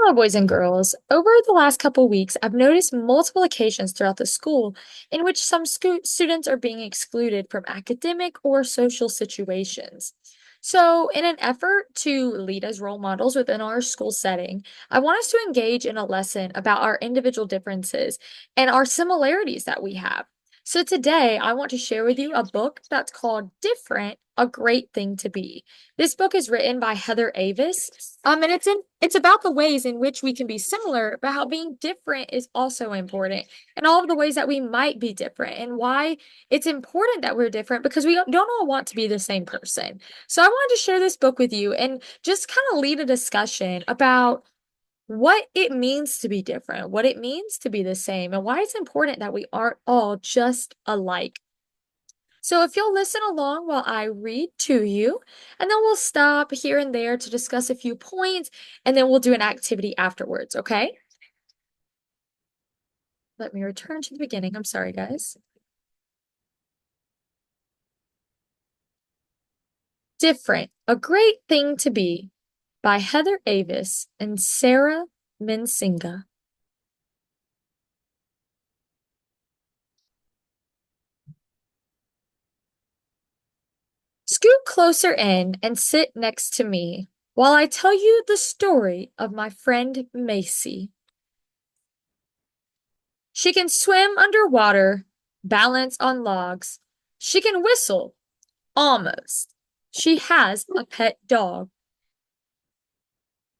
Hello, boys and girls. Over the last couple weeks, I've noticed multiple occasions throughout the school in which some students are being excluded from academic or social situations. So, in an effort to lead as role models within our school setting, I want us to engage in a lesson about our individual differences and our similarities that we have. So, today I want to share with you a book that's called Different, A Great Thing to Be. This book is written by Heather Avis, and it's about the ways in which we can be similar, but how being different is also important, and all of the ways that we might be different, and why it's important that we're different because we don't all want to be the same person. So I wanted to share this book with you and just kind of lead a discussion about what it means to be different, what it means to be the same, and why it's important that we aren't all just alike. So if you'll listen along while I read to you, and then we'll stop here and there to discuss a few points, and then we'll do an activity afterwards, okay? Let me return to the beginning. I'm sorry, guys. Different, A Great Thing to Be by Heather Avis and Sarah Mensinga. Scoot closer in and sit next to me while I tell you the story of my friend Macy. She can swim underwater, balance on logs. She can whistle, almost. She has a pet dog.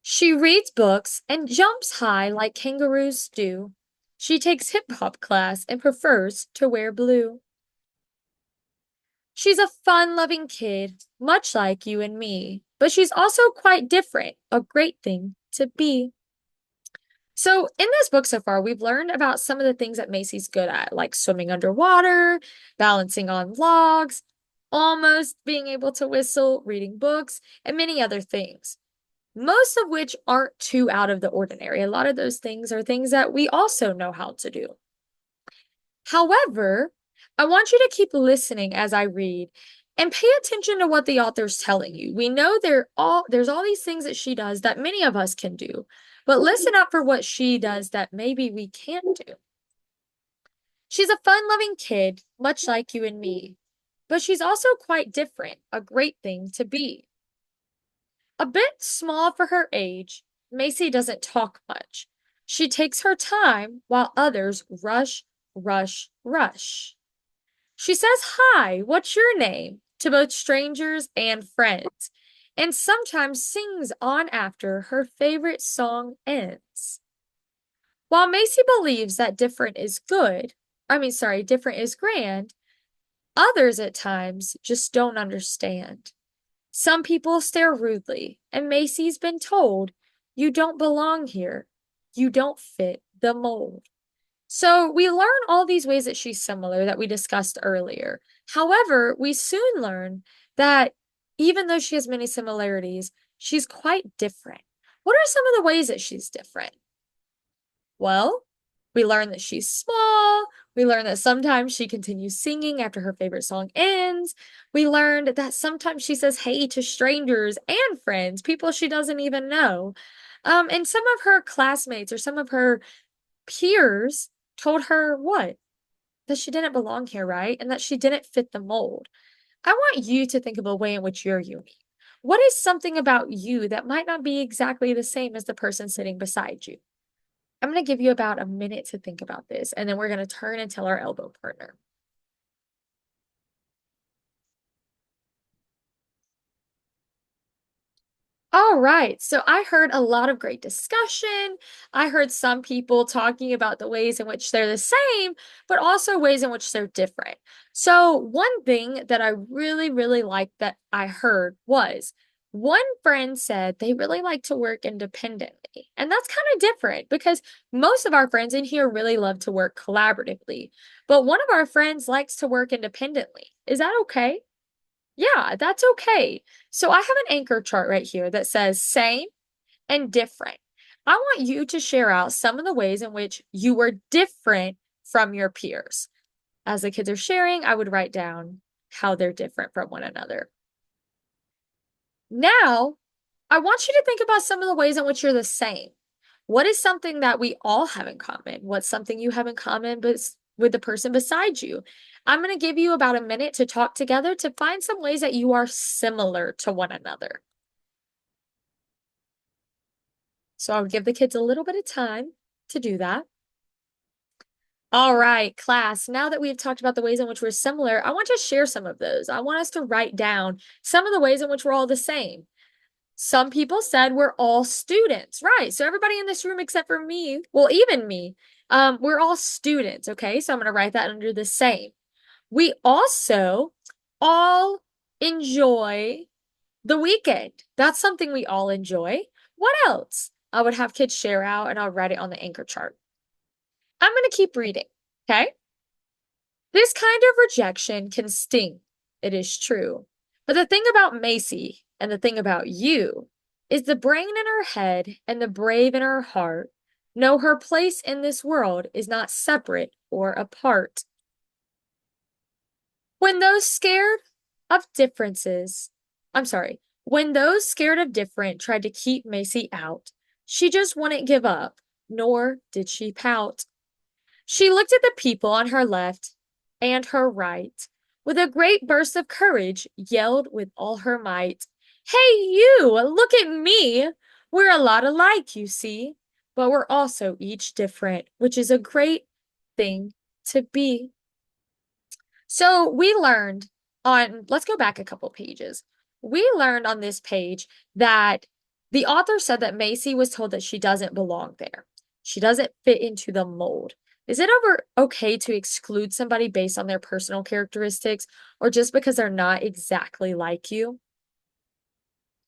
She reads books and jumps high like kangaroos do. She takes hip hop class and prefers to wear blue. She's a fun loving kid, much like you and me, but she's also quite different, a great thing to be. So, in this book so far, we've learned about some of the things that Macy's good at, like swimming underwater, balancing on logs, almost being able to whistle, reading books, and many other things. Most of which aren't too out of the ordinary. A lot of those things are things that we also know how to do. However, I want you to keep listening as I read and pay attention to what the author's telling you. We know there's all these things that she does that many of us can do, but listen up for what she does that maybe we can't do. She's a fun-loving kid, much like you and me, but she's also quite different, a great thing to be. A bit small for her age, Macy doesn't talk much. She takes her time while others rush, rush, rush. She says hi, what's your name, to both strangers and friends, and sometimes sings on after her favorite song ends. While Macy believes that different is grand, others at times just don't understand. Some people stare rudely, and Macy's been told, you don't belong here. You don't fit the mold. So we learn all these ways that she's similar that we discussed earlier. However, we soon learn that even though she has many similarities, she's quite different. What are some of the ways that she's different? Well, we learn that she's small. We learn that sometimes she continues singing after her favorite song ends. We learned that sometimes she says hey to strangers and friends, people she doesn't even know. And some of her classmates or some of her peers told her what? That she didn't belong here, right? And that she didn't fit the mold. I want you to think of a way in which you're unique. What is something about you that might not be exactly the same as the person sitting beside you? I'm going to give you about a minute to think about this, and then we're going to turn and tell our elbow partner. All right. So I heard a lot of great discussion. I heard some people talking about the ways in which they're the same, but also ways in which they're different. So one thing that I really, really liked that I heard was one friend said they really like to work independently. And that's kind of different because most of our friends in here really love to work collaboratively. But one of our friends likes to work independently. Is that okay? Yeah, that's okay. So I have an anchor chart right here that says same and different. I want you to share out some of the ways in which you were different from your peers. As the kids are sharing, I would write down how they're different from one another. Now, I want you to think about some of the ways in which you're the same. What is something that we all have in common? What's something you have in common with the person beside you? I'm going to give you about a minute to talk together to find some ways that you are similar to one another. So I'll give the kids a little bit of time to do that. All right, class. Now that we've talked about the ways in which we're similar, I want to share some of those. I want us to write down some of the ways in which we're all the same. Some people said we're all students, right? So everybody in this room except for me, well, even me, we're all students, okay? So I'm going to write that under the same. We also all enjoy the weekend. That's something we all enjoy. What else? I would have kids share out and I'll write it on the anchor chart. I'm going to keep reading, okay? This kind of rejection can sting, it is true. But the thing about Macy and the thing about you is the brain in her head and the brave in her heart know her place in this world is not separate or apart. When those scared of differences, I'm sorry, when those scared of different tried to keep Macy out, she just wouldn't give up, nor did she pout. She looked at the people on her left and her right. With a great burst of courage, yelled with all her might, "Hey, you! Look at me! We're a lot alike, you see, but we're also each different, which is a great thing to be." So we learned let's go back a couple pages. We learned on this page that the author said that Macy was told that she doesn't belong there. She doesn't fit into the mold. Is it ever okay to exclude somebody based on their personal characteristics or just because they're not exactly like you?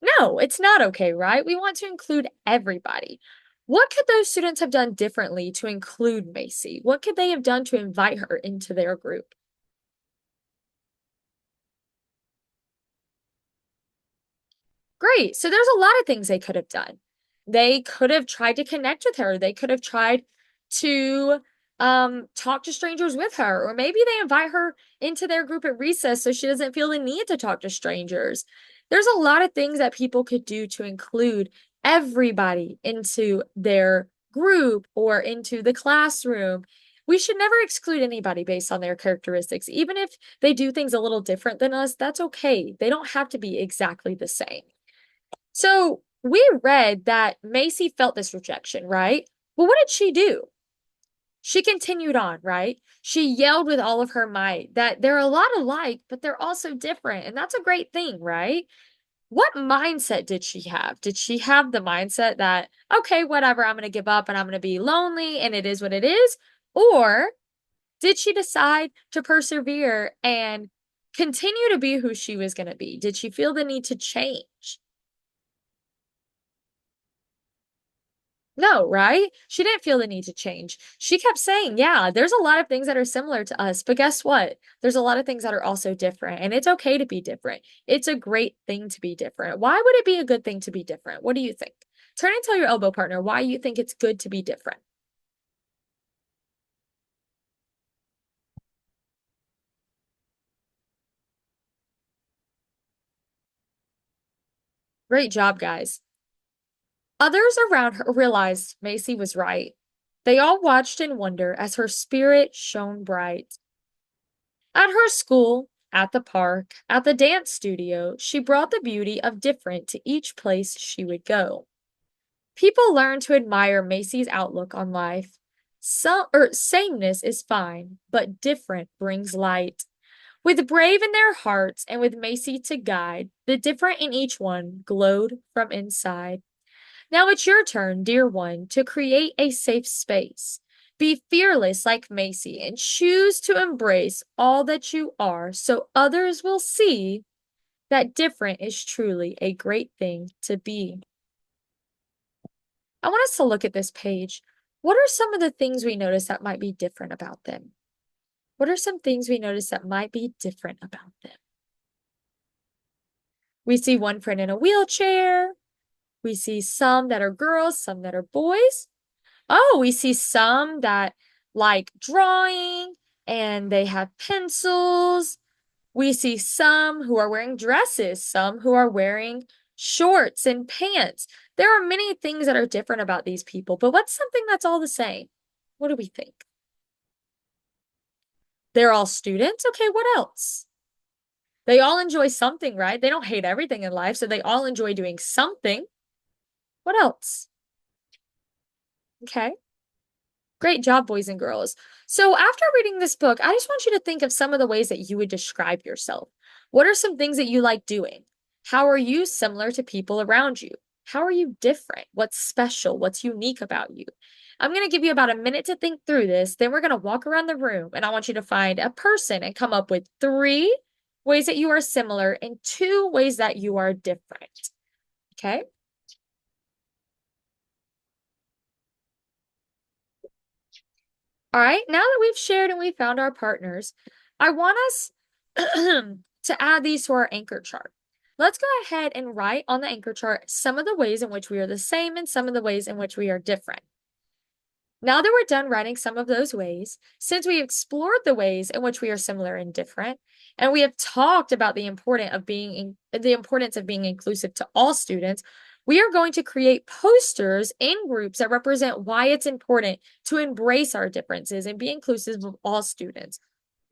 No, it's not okay, right? We want to include everybody. What could those students have done differently to include Macy? What could they have done to invite her into their group? Great. So there's a lot of things they could have done. They could have tried to connect with her. They could have tried to talk to strangers with her, or maybe they invite her into their group at recess so she doesn't feel the need to talk to strangers. There's a lot of things that people could do to include everybody into their group or into the classroom. We should never exclude anybody based on their characteristics. Even if they do things a little different than us, that's okay. They don't have to be exactly the same. So we read that Macy felt this rejection, right? Well, what did she do? She continued on, right? She yelled with all of her might that they're a lot alike, but they're also different. And that's a great thing, right? What mindset did she have? Did she have the mindset that, okay, whatever, I'm going to give up and I'm going to be lonely and it is what it is? Or did she decide to persevere and continue to be who she was going to be? Did she feel the need to change? No, right? She didn't feel the need to change. She kept saying, yeah, there's a lot of things that are similar to us, but guess what? There's a lot of things that are also different, and it's okay to be different. It's a great thing to be different. Why would it be a good thing to be different? What do you think? Turn and tell your elbow partner why you think it's good to be different. Great job, guys. Others around her realized Macy was right. They all watched in wonder as her spirit shone bright. At her school, at the park, at the dance studio, she brought the beauty of different to each place she would go. People learned to admire Macy's outlook on life. Sameness is fine, but different brings light. With brave in their hearts and with Macy to guide, the different in each one glowed from inside. Now it's your turn, dear one, to create a safe space. Be fearless like Macy and choose to embrace all that you are so others will see that different is truly a great thing to be. I want us to look at this page. What are some of the things we notice that might be different about them? What are some things we notice that might be different about them? We see one friend in a wheelchair. We see some that are girls, some that are boys. Oh, we see some that like drawing and they have pencils. We see some who are wearing dresses, some who are wearing shorts and pants. There are many things that are different about these people, but what's something that's all the same? What do we think? They're all students? Okay, what else? They all enjoy something, right? They don't hate everything in life, so they all enjoy doing something. What else? Okay. Great job, boys and girls. So, after reading this book, I just want you to think of some of the ways that you would describe yourself. What are some things that you like doing? How are you similar to people around you? How are you different? What's special? What's unique about you? I'm going to give you about a minute to think through this. Then we're going to walk around the room and I want you to find a person and come up with three ways that you are similar and two ways that you are different. Okay? All right, now that we've shared and we found our partners, I want us to add these to our anchor chart. Let's go ahead and write on the anchor chart some of the ways in which we are the same and some of the ways in which we are different. Now that we're done writing some of those ways, since we explored the ways in which we are similar and different, and we have talked about the importance of being inclusive to all students, we are going to create posters in groups that represent why it's important to embrace our differences and be inclusive of all students.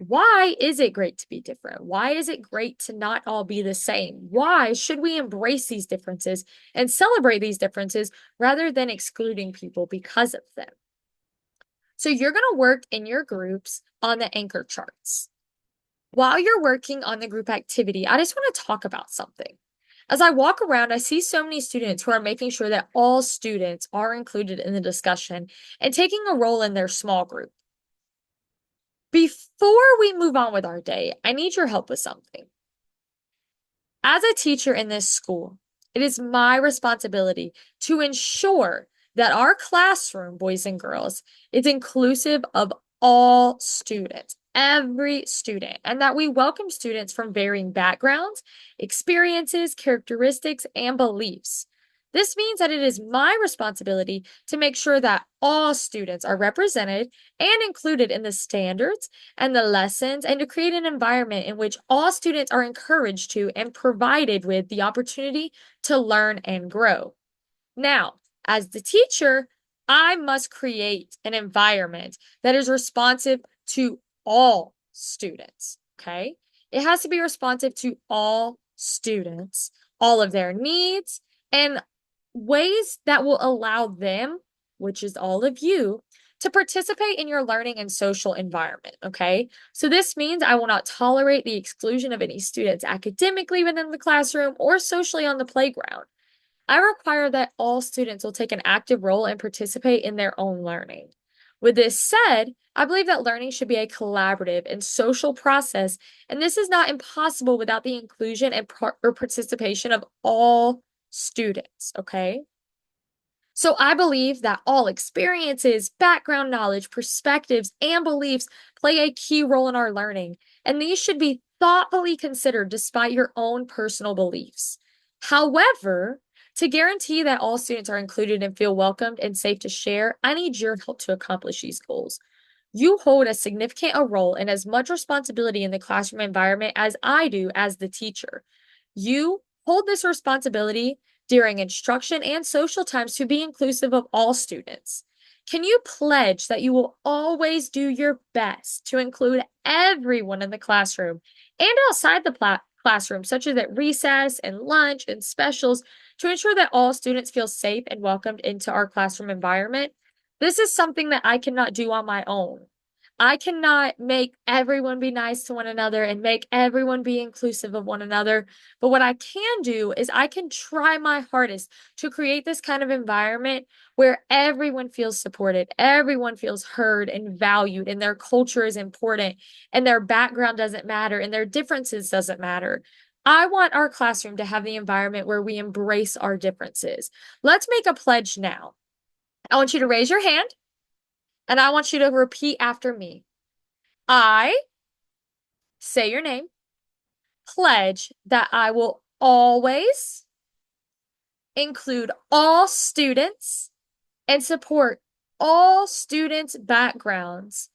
Why is it great to be different? Why is it great to not all be the same? Why should we embrace these differences and celebrate these differences rather than excluding people because of them? So you're going to work in your groups on the anchor charts. While you're working on the group activity, I just want to talk about something. As I walk around, I see so many students who are making sure that all students are included in the discussion and taking a role in their small group. Before we move on with our day, I need your help with something. As a teacher in this school, it is my responsibility to ensure that our classroom, boys and girls, is inclusive of all students, every student, and that we welcome students from varying backgrounds, experiences, characteristics, and beliefs. This means that it is my responsibility to make sure that all students are represented and included in the standards and the lessons, and to create an environment in which all students are encouraged to and provided with the opportunity to learn and grow. Now, as the teacher, I must create an environment that is responsive to all students. Okay. It has to be responsive to all students, all of their needs, and ways that will allow them, which is all of you, to participate in your learning and social environment. Okay. So this means I will not tolerate the exclusion of any students academically within the classroom or socially on the playground. I require that all students will take an active role and participate in their own learning. With this said, I believe that learning should be a collaborative and social process, and this is not impossible without the inclusion and or participation of all students, okay? So I believe that all experiences, background knowledge, perspectives, and beliefs play a key role in our learning, and these should be thoughtfully considered despite your own personal beliefs. However, to guarantee that all students are included and feel welcomed and safe to share, I need your help to accomplish these goals. You hold as significant a role and as much responsibility in the classroom environment as I do as the teacher. You hold this responsibility during instruction and social times to be inclusive of all students. Can you pledge that you will always do your best to include everyone in the classroom and outside the classroom, such as at recess and lunch and specials, to ensure that all students feel safe and welcomed into our classroom environment? This is something that I cannot do on my own. I cannot make everyone be nice to one another and make everyone be inclusive of one another. But what I can do is I can try my hardest to create this kind of environment where everyone feels supported, everyone feels heard and valued, and their culture is important, and their background doesn't matter, and their differences doesn't matter. I want our classroom to have the environment where we embrace our differences. Let's make a pledge now. I want you to raise your hand and I want you to repeat after me. I, say your name, pledge that I will always include all students and support all students' backgrounds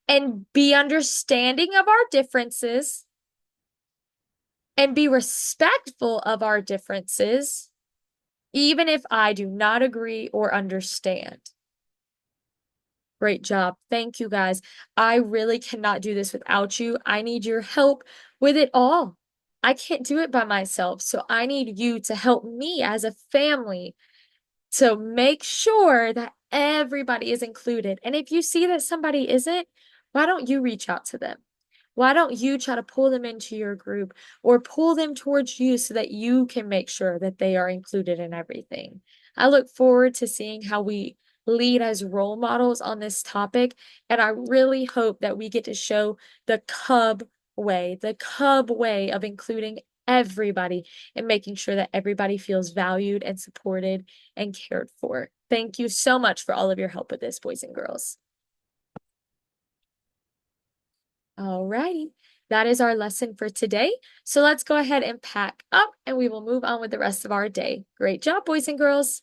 and be understanding of our differences and be respectful of our differences even if I do not agree or understand. Great job. Thank you guys. I really cannot do this without you. I need your help with it all. I can't do it by myself. So I need you to help me as a family to make sure that everybody is included. And if you see that somebody isn't, why don't you reach out to them? Why don't you try to pull them into your group or pull them towards you so that you can make sure that they are included in everything? I look forward to seeing how we lead as role models on this topic, and I really hope that we get to show the Cub way of including everybody and making sure that everybody feels valued and supported and cared for. Thank you so much for all of your help with this, boys and girls. Alrighty, that is our lesson for today. So let's go ahead and pack up and we will move on with the rest of our day. Great job, boys and girls.